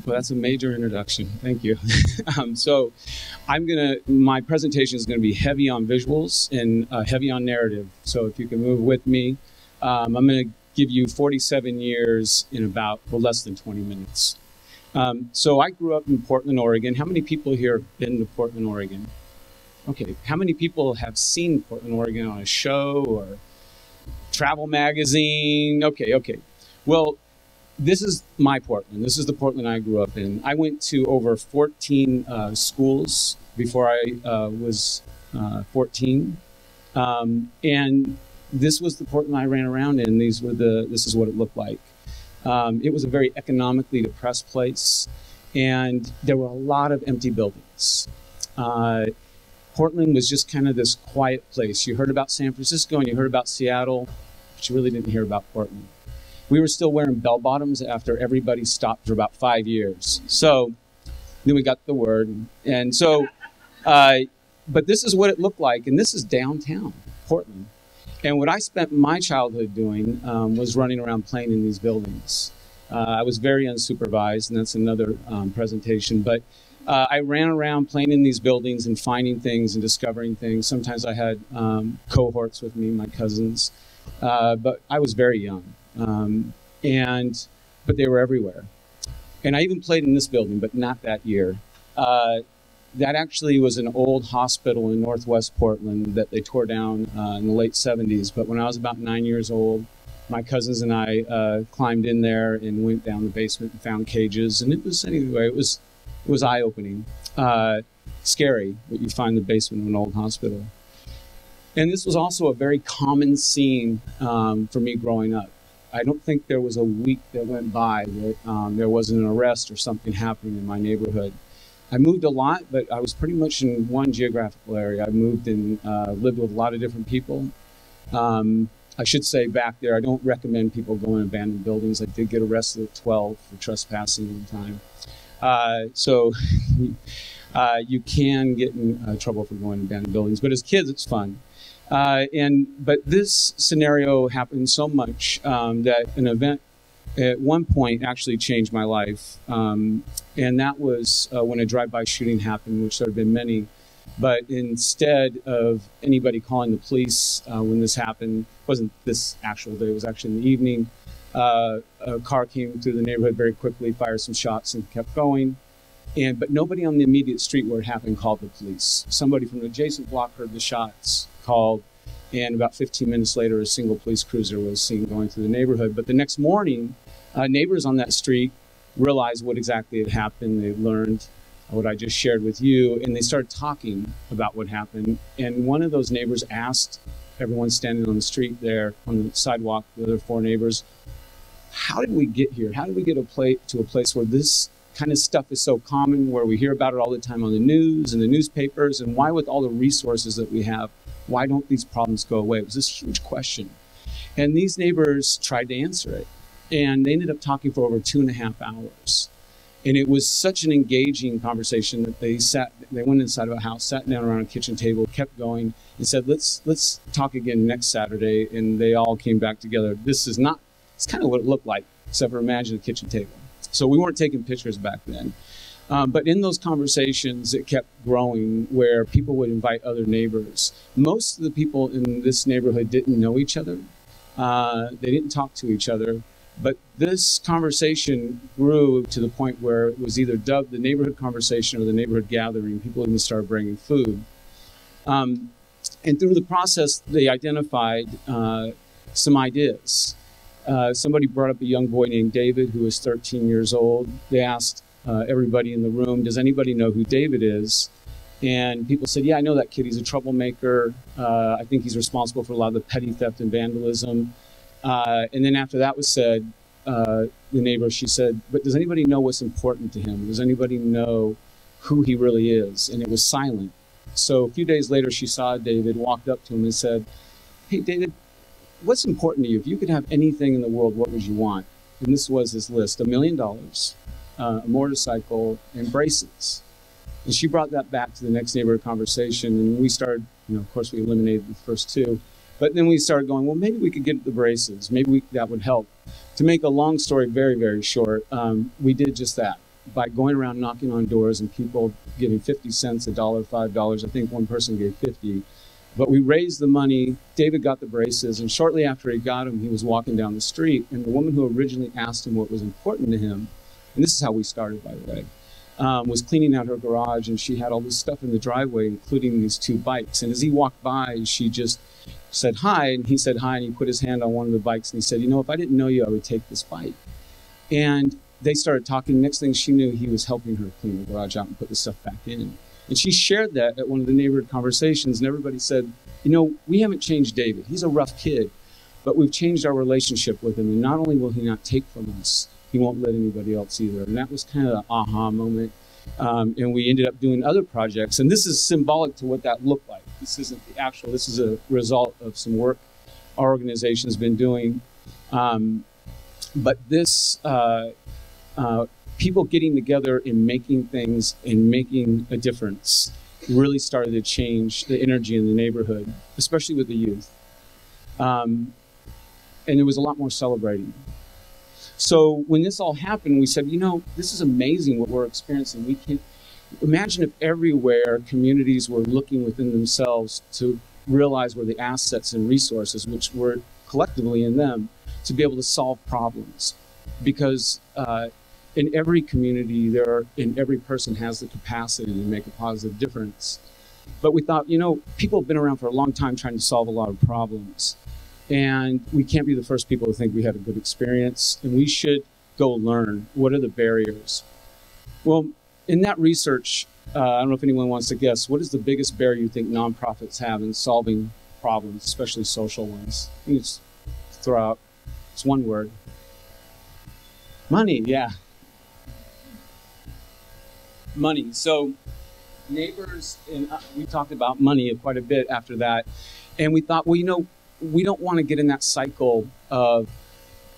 Well, that's a major introduction. Thank you. So my presentation is gonna be heavy on visuals and heavy on narrative. So if you can move with me, I'm gonna give you 47 years in about, well, less than 20 minutes. So I grew up in Portland, Oregon. How many people here have been to Portland, Oregon? Okay, how many people have seen Portland, Oregon on a show or travel magazine? Okay. Well, this is my Portland. This is the Portland I grew up in. I went to over 14 schools before I was 14. And this was the Portland I ran around in. This is what it looked like. It was a very economically depressed place, and there were a lot of empty buildings. Portland was just kind of this quiet place. You heard about San Francisco and you heard about Seattle, but you really didn't hear about Portland. We were still wearing bell-bottoms after everybody stopped for about 5 years. So then we got the word. And so, but this is what it looked like, and this is downtown Portland. And what I spent my childhood doing was running around playing in these buildings. I was very unsupervised, and that's another presentation. But I ran around playing in these buildings and finding things and discovering things. Sometimes I had cohorts with me, my cousins. But I was very young. But they were everywhere. And I even played in this building, but not that year. That actually was an old hospital in Northwest Portland that they tore down in the late 70s. But when I was about 9 years old, my cousins and I climbed in there and went down the basement and found cages. And it was eye-opening, scary what you find in the basement of an old hospital. And this was also a very common scene for me growing up. I don't think there was a week that went by that there wasn't an arrest or something happening in my neighborhood. I moved a lot, but I was pretty much in one geographical area. I moved and lived with a lot of different people. I should say back there, I don't recommend people go in abandoned buildings. I did get arrested at 12 for trespassing one time. So you can get in trouble for going in abandoned buildings, but as kids, it's fun. But this scenario happened so much that an event at one point actually changed my life. And that was when a drive-by shooting happened, which there have been many. But instead of anybody calling the police when this happened, it wasn't this actual day, it was actually in the evening, a car came through the neighborhood very quickly, fired some shots and kept going. But nobody on the immediate street where it happened called the police. Somebody from the adjacent block heard the shots, called, and about 15 minutes later, a single police cruiser was seen going through the neighborhood. But the next morning, neighbors on that street realized what exactly had happened. They learned what I just shared with you, and they started talking about what happened. And one of those neighbors asked everyone standing on the street there, on the sidewalk, the other four neighbors, how did we get here? How did we get to a place where this kind of stuff is so common, where we hear about it all the time on the news and the newspapers, and why with all the resources that we have, why don't these problems go away? It was this huge question. And these neighbors tried to answer it, and they ended up talking for over 2.5 hours. And it was such an engaging conversation that they went inside of a house, sat down around a kitchen table, kept going, and said, let's talk again next Saturday. And they all came back together. It's kind of what it looked like, except for imagine a kitchen table. So we weren't taking pictures back then. But in those conversations, it kept growing where people would invite other neighbors. Most of the people in this neighborhood didn't know each other. They didn't talk to each other. But this conversation grew to the point where it was either dubbed the neighborhood conversation or the neighborhood gathering. People even started bringing food. And through the process, they identified some ideas. Somebody brought up a young boy named David who was 13 years old. They asked everybody in the room, does anybody know who David is? And people said, yeah, I know that kid. He's a troublemaker. I think he's responsible for a lot of the petty theft and vandalism. And then after that was said, the neighbor, she said, but does anybody know what's important to him? Does anybody know who he really is? And it was silent. So a few days later, she saw David, walked up to him and said, hey, David, what's important to you? If you could have anything in the world, what would you want? And this was his list: $1 million, a motorcycle, and braces. And she brought that back to the next neighborhood conversation, and we started, of course, we eliminated the first two. But then we started going, well, maybe we could get the braces. Maybe that would help. To make a long story very, very short, we did just that. by going around knocking on doors and people giving 50 cents, a dollar, $5. I think one person gave 50. But we raised the money. David got the braces, and shortly after he got them, he was walking down the street, and the woman who originally asked him what was important to him, and this is how we started, by the way, was cleaning out her garage, and she had all this stuff in the driveway, including these 2 bikes. And as he walked by, she just said hi, and he said hi, and he put his hand on one of the bikes, and he said, you know, if I didn't know you, I would take this bike. And they started talking. Next thing she knew, he was helping her clean the garage out and put the stuff back in. And she shared that at one of the neighborhood conversations, and everybody said, you know, we haven't changed David. He's a rough kid, but we've changed our relationship with him, and not only will he not take from us, he won't let anybody else either. And that was kind of an aha moment. And we ended up doing other projects, and this is symbolic to what that looked like. This isn't the actual, this is a result of some work our organization has been doing. But this, people getting together and making things and making a difference really started to change the energy in the neighborhood, especially with the youth. And there was a lot more celebrating. So when this all happened, we said, you know, this is amazing what we're experiencing. We can imagine if everywhere communities were looking within themselves to realize where the assets and resources, which were collectively in them, to be able to solve problems. Because in every community, and every person has the capacity to make a positive difference. But we thought, you know, people have been around for a long time trying to solve a lot of problems. And we can't be the first people to think we had a good experience, and we should go learn what are the barriers. Well, in that research, I don't know if anyone wants to guess, what is the biggest barrier you think nonprofits have in solving problems, especially social ones? You can just throw out, it's one word. Money, yeah. Money. So neighbors, and we talked about money quite a bit after that, and we thought, well, you know, we don't want to get in that cycle of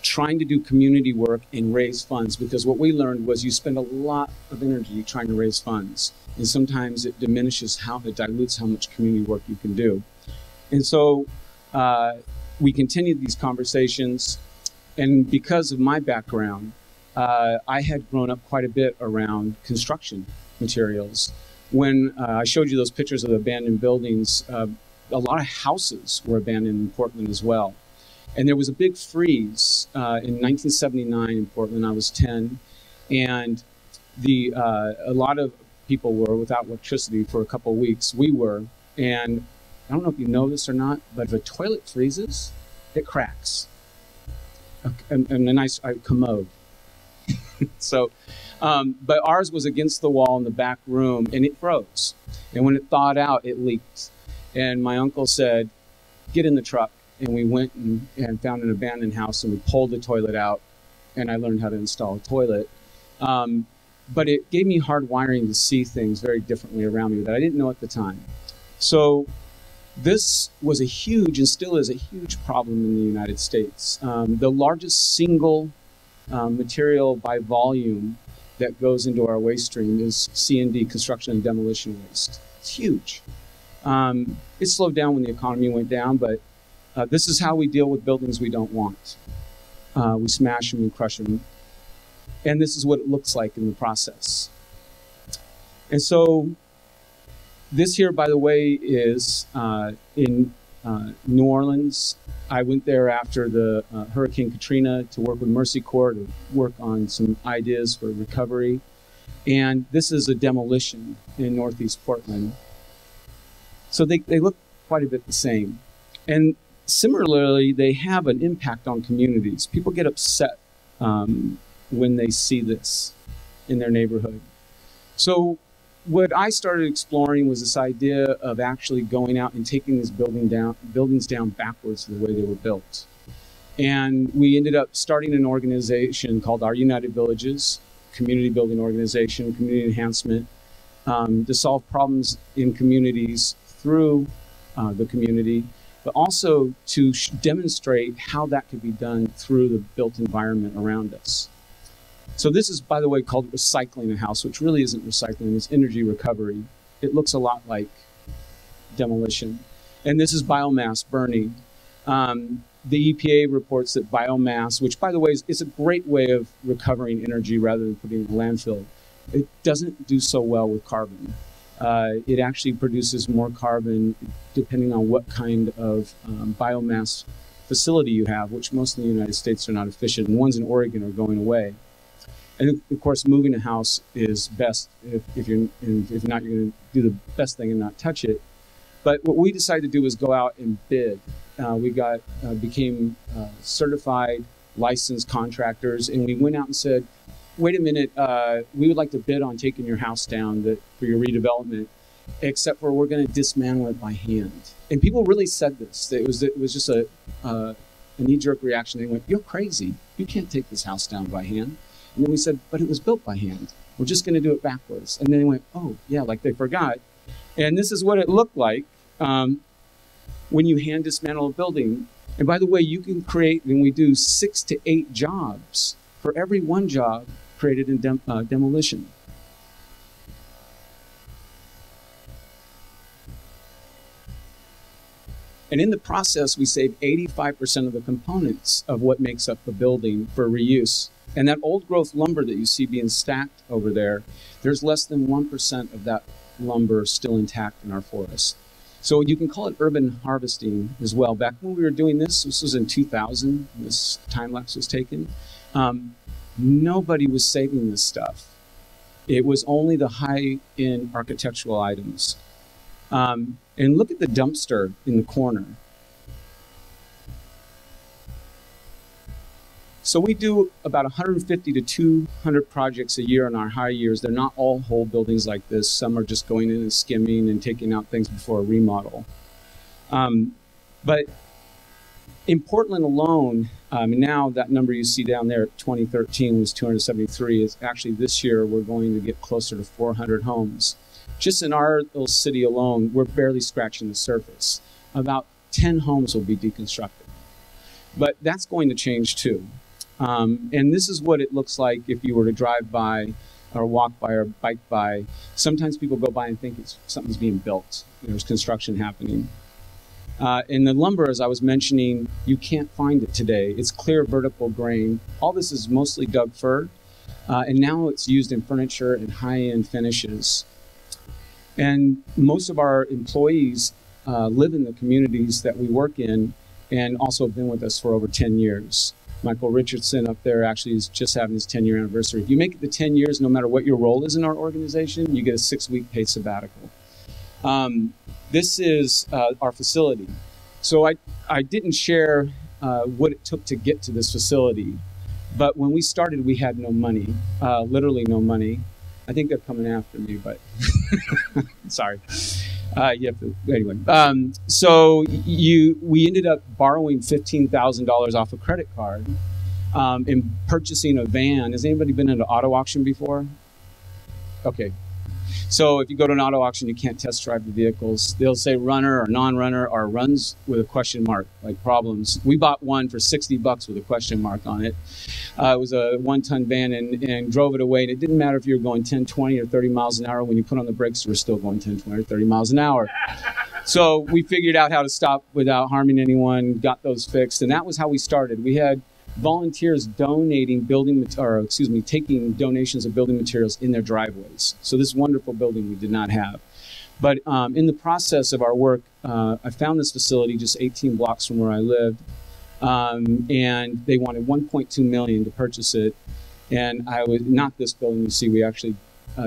trying to do community work and raise funds, because what we learned was you spend a lot of energy trying to raise funds, and sometimes it dilutes how much community work you can do. And so we continued these conversations, and because of my background, I had grown up quite a bit around construction materials. When I showed you those pictures of the abandoned buildings, a lot of houses were abandoned in Portland as well. And there was a big freeze in 1979 in Portland. I was 10, and a lot of people were without electricity for a couple of weeks. We were, and I don't know if you know this or not, but if a toilet freezes, it cracks. And a nice commode. So, but ours was against the wall in the back room, and it froze. And when it thawed out, it leaked. And my uncle said, get in the truck. And we went and found an abandoned house, and we pulled the toilet out, and I learned how to install a toilet. But it gave me hard wiring to see things very differently around me that I didn't know at the time. So this was a huge, and still is a huge problem in the United States. The largest single material by volume that goes into our waste stream is C&D, construction and demolition waste. It's huge. It slowed down when the economy went down, but this is how we deal with buildings we don't want. We smash them and crush them. And this is what it looks like in the process. And so this here, by the way, is in New Orleans. I went there after the Hurricane Katrina to work with Mercy Corps to work on some ideas for recovery. And this is a demolition in Northeast Portland. So they look quite a bit the same. And similarly, they have an impact on communities. People get upset when they see this in their neighborhood. So what I started exploring was this idea of actually going out and taking these buildings down backwards to the way they were built. And we ended up starting an organization called Our United Villages, community building organization, community enhancement, to solve problems in communities through the community, but also to demonstrate how that could be done through the built environment around us. So this is, by the way, called recycling a house, which really isn't recycling, it's energy recovery. It looks a lot like demolition. And this is biomass burning. The EPA reports that biomass, which by the way is a great way of recovering energy rather than putting it in a landfill, it doesn't do so well with carbon. It actually produces more carbon depending on what kind of biomass facility you have, which most in the United States are not efficient. And ones in Oregon are going away. And of course, moving a house is best. If not, you're going to do the best thing and not touch it. But what we decided to do was go out and bid. We became certified, licensed contractors, and we went out and said, wait a minute, we would like to bid on taking your house down for your redevelopment, except for we're going to dismantle it by hand. And people really said this. It was just a knee-jerk reaction. They went, you're crazy. You can't take this house down by hand. And then we said, but it was built by hand. We're just going to do it backwards. And then they went, oh, yeah, like they forgot. And this is what it looked like when you hand dismantle a building. And by the way, you can create, and we do 6 to 8 jobs for every one job created in demolition. And in the process, we save 85% of the components of what makes up the building for reuse. And that old growth lumber that you see being stacked over there, there's less than 1% of that lumber still intact in our forest. So you can call it urban harvesting as well. Back when we were doing this was in 2000, this time lapse was taken. Nobody was saving this stuff. It was only the high-end architectural items. And look at the dumpster in the corner. So we do about 150 to 200 projects a year in our high years. They're not all whole buildings like this. Some are just going in and skimming and taking out things before a remodel. But in Portland alone, now that number you see down there, 2013 was 273. Is actually this year we're going to get closer to 400 homes. Just in our little city alone, we're barely scratching the surface. About 10 homes will be deconstructed. But that's going to change too. And this is what it looks like if you were to drive by or walk by or bike by. Sometimes people go by and think something's being built. There's construction happening. And the lumber, as I was mentioning, you can't find it today. It's clear vertical grain. All this is mostly Doug fir. And now it's used in furniture and high-end finishes. And most of our employees live in the communities that we work in and also have been with us for over 10 years. Michael Richardson up there actually is just having his 10-year anniversary. If you make it to 10 years, no matter what your role is in our organization, you get a 6-week paid sabbatical. This is our facility. So I didn't share what it took to get to this facility, but when we started, we had no money, literally no money. I think they're coming after me, but sorry. You have to, anyway. So we ended up borrowing $15,000 off a credit card and purchasing a van. Has anybody been in an auto auction before? Okay. So if you go to an auto auction, you can't test drive the vehicles. They'll say runner or non-runner or runs with a question mark, like problems. We bought one for $60 with a question mark on it. It was a 1-ton van and drove it away. And it didn't matter if you were going 10, 20, or 30 miles an hour. When you put on the brakes, you were still going 10, 20, or 30 miles an hour. So we figured out how to stop without harming anyone, got those fixed. And that was how we started. We had volunteers donating taking donations of building materials in their driveways. So this wonderful building we did not have. But in the process of our work, I found this facility just 18 blocks from where I lived, and they wanted $1.2 million to purchase it. And not this building you see, we actually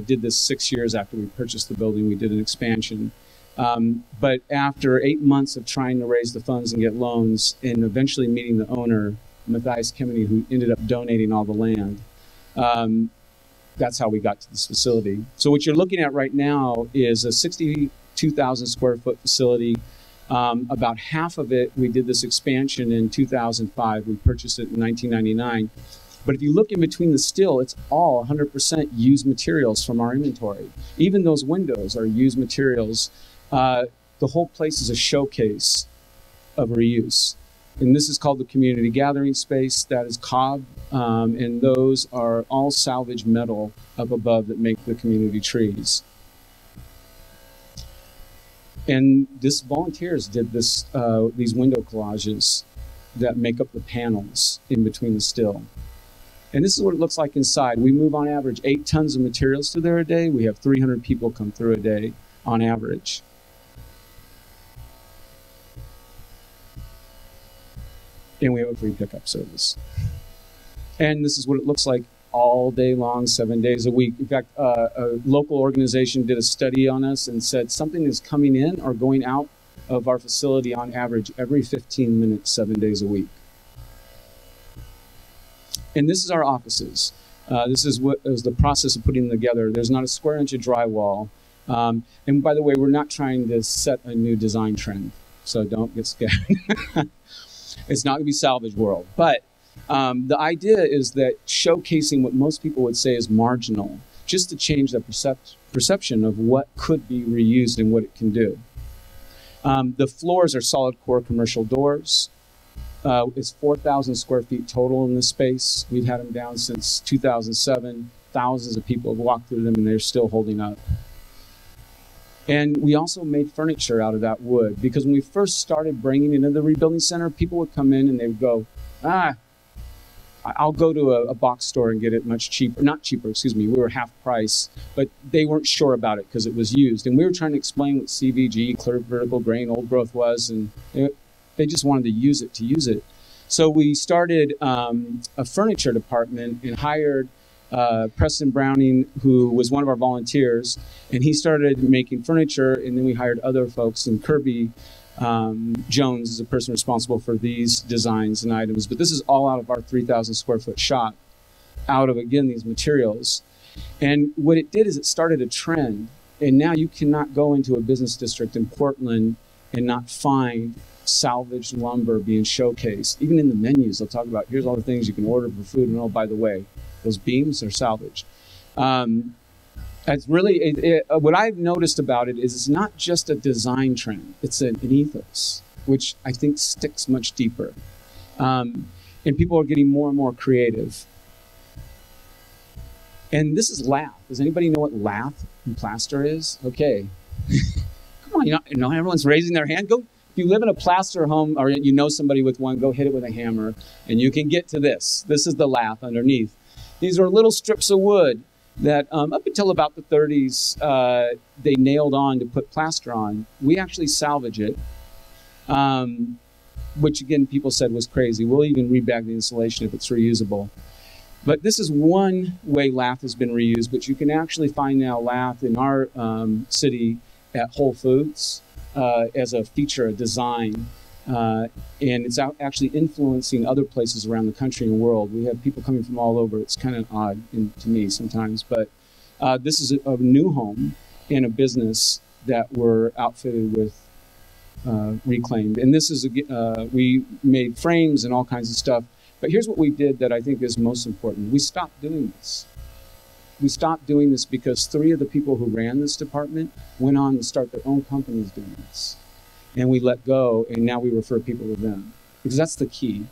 did this 6 years after we purchased the building. We did an expansion. But after 8 months of trying to raise the funds and get loans and eventually meeting the owner, Matthias Kemeny, who ended up donating all the land. That's how we got to this facility. So what you're looking at right now is a 62,000 square foot facility. About half of it, we did this expansion in 2005. We purchased it in 1999. But if you look in between the still, it's all 100% used materials from our inventory. Even those windows are used materials. The whole place is a showcase of reuse. And this is called the community gathering space. That is cob, and those are all salvage metal up above that make the community trees. And this volunteers did this, these window collages that make up the panels in between the still. And this is what it looks like inside. We move on average 8 tons of materials through there a day. We have 300 people come through a day on average. And we have a free pickup service. And this is what it looks like all day long, 7 days a week. In fact, a local organization did a study on us and said something is coming in or going out of our facility on average every 15 minutes, 7 days a week. And this is our offices. This is what is the process of putting them together. There's not a square inch of drywall. And by the way, we're not trying to set a new design trend, so don't get scared. It's not going to be Salvage World. But the idea is that showcasing what most people would say is marginal, just to change the perception of what could be reused and what it can do. The floors are solid core commercial doors. It's 4,000 square feet total in this space. We've had them down since 2007. Thousands of people have walked through them and they're still holding up. And we also made furniture out of that wood, because when we first started bringing it into the rebuilding center, people would come in and they would go, I'll go to a box store and get it much cheaper. Not cheaper, excuse me. We were half price, but they weren't sure about it because it was used. And we were trying to explain what CVG, clear vertical grain, old growth was, and they just wanted to use it. So we started a furniture department and hired Preston Browning, who was one of our volunteers, and he started making furniture, and then we hired other folks, and Kirby Jones is the person responsible for these designs and items. But this is all out of our 3,000 square foot shop, out of, again, these materials. And what it did is it started a trend, and now you cannot go into a business district in Portland and not find salvaged lumber being showcased. Even in the menus, they'll talk about, here's all the things you can order for food, and oh, by the way, those beams are salvaged. It's really, what I've noticed about it is it's not just a design trend, it's an ethos, which I think sticks much deeper. And people are getting more and more creative. And this is lath. Does anybody know what lath and plaster is? Okay. Come on, you know, everyone's raising their hand. Go. If you live in a plaster home or you know somebody with one, go hit it with a hammer and you can get to this. This is the lath underneath. These are little strips of wood that up until about the 30s, they nailed on to put plaster on. We actually salvage it, which again, people said was crazy. We'll even rebag the insulation if it's reusable. But this is one way lath has been reused, but you can actually find now lath in our city at Whole Foods as a feature, a design. And it's actually influencing other places around the country and world. We have people coming from all over. It's kind of odd to me sometimes. But this is a new home and a business that we're outfitted with reclaimed. And this is, we made frames and all kinds of stuff. But here's what we did that I think is most important. We stopped doing this. We stopped doing this because 3 of the people who ran this department went on to start their own companies doing this. And we let go, and now we refer people to them, because that's the key.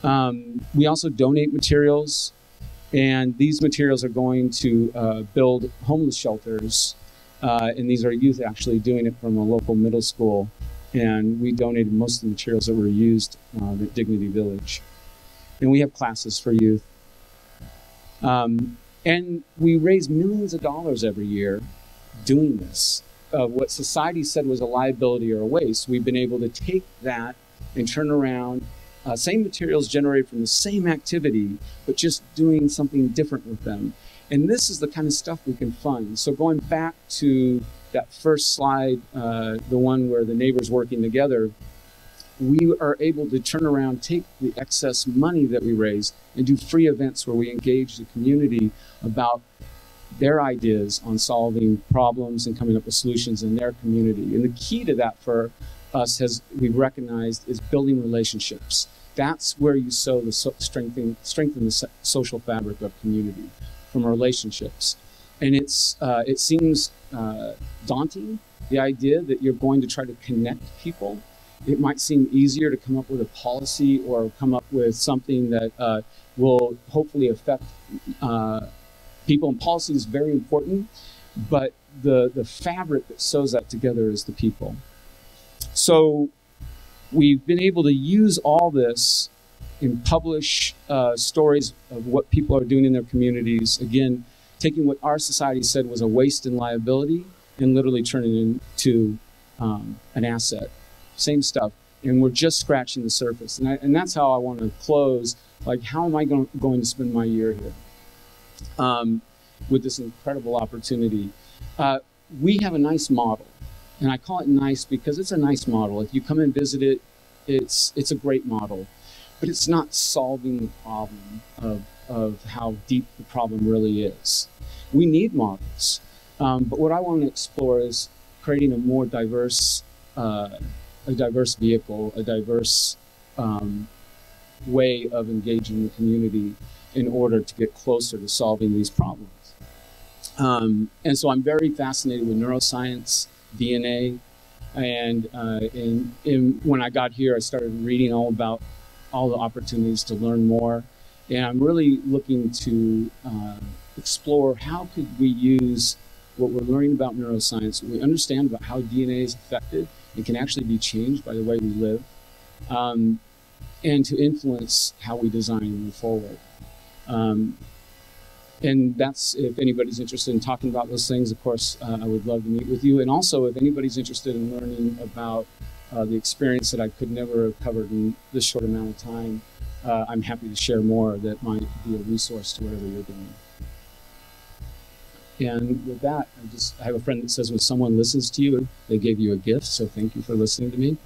We also donate materials, and these materials are going to build homeless shelters, and these are youth actually doing it from a local middle school, and we donated most of the materials that were used at Dignity Village. And we have classes for youth. And we raise millions of dollars every year doing this. What society said was a liability or a waste, we've been able to take that and turn around same materials generated from the same activity, but just doing something different with them. And this is the kind of stuff we can fund. So going back to that first slide, the one where the neighbors working together, we are able to turn around, take the excess money that we raise and do free events where we engage the community about their ideas on solving problems and coming up with solutions in their community. And the key to that for us, as we've recognized, is building relationships. That's where you sow the strengthen the social fabric of community, from relationships. And it seems daunting, the idea that you're going to try to connect people. It might seem easier to come up with a policy or come up with something that will hopefully affect people, and policy is very important, but the fabric that sews that together is the people. So we've been able to use all this and publish stories of what people are doing in their communities. Again, taking what our society said was a waste and liability and literally turning it into an asset. Same stuff. And we're just scratching the surface. And that's how I want to close. Like, how am I going to spend my year here with this incredible opportunity? We have a nice model. And I call it nice because it's a nice model. If you come and visit it, it's a great model. But it's not solving the problem of how deep the problem really is. We need models. But what I want to explore is creating a more diverse vehicle, a diverse way of engaging the community in order to get closer to solving these problems. And so I'm very fascinated with neuroscience, DNA, and when I got here, I started reading all about all the opportunities to learn more. And I'm really looking to explore how could we use what we're learning about neuroscience, what we understand about how DNA is affected and can actually be changed by the way we live, and to influence how we design and move forward. And that's, if anybody's interested in talking about those things, of course, I would love to meet with you. And also, if anybody's interested in learning about the experience that I could never have covered in this short amount of time, I'm happy to share more that might be a resource to whatever you're doing. And with that, I have a friend that says when someone listens to you, they gave you a gift, so thank you for listening to me.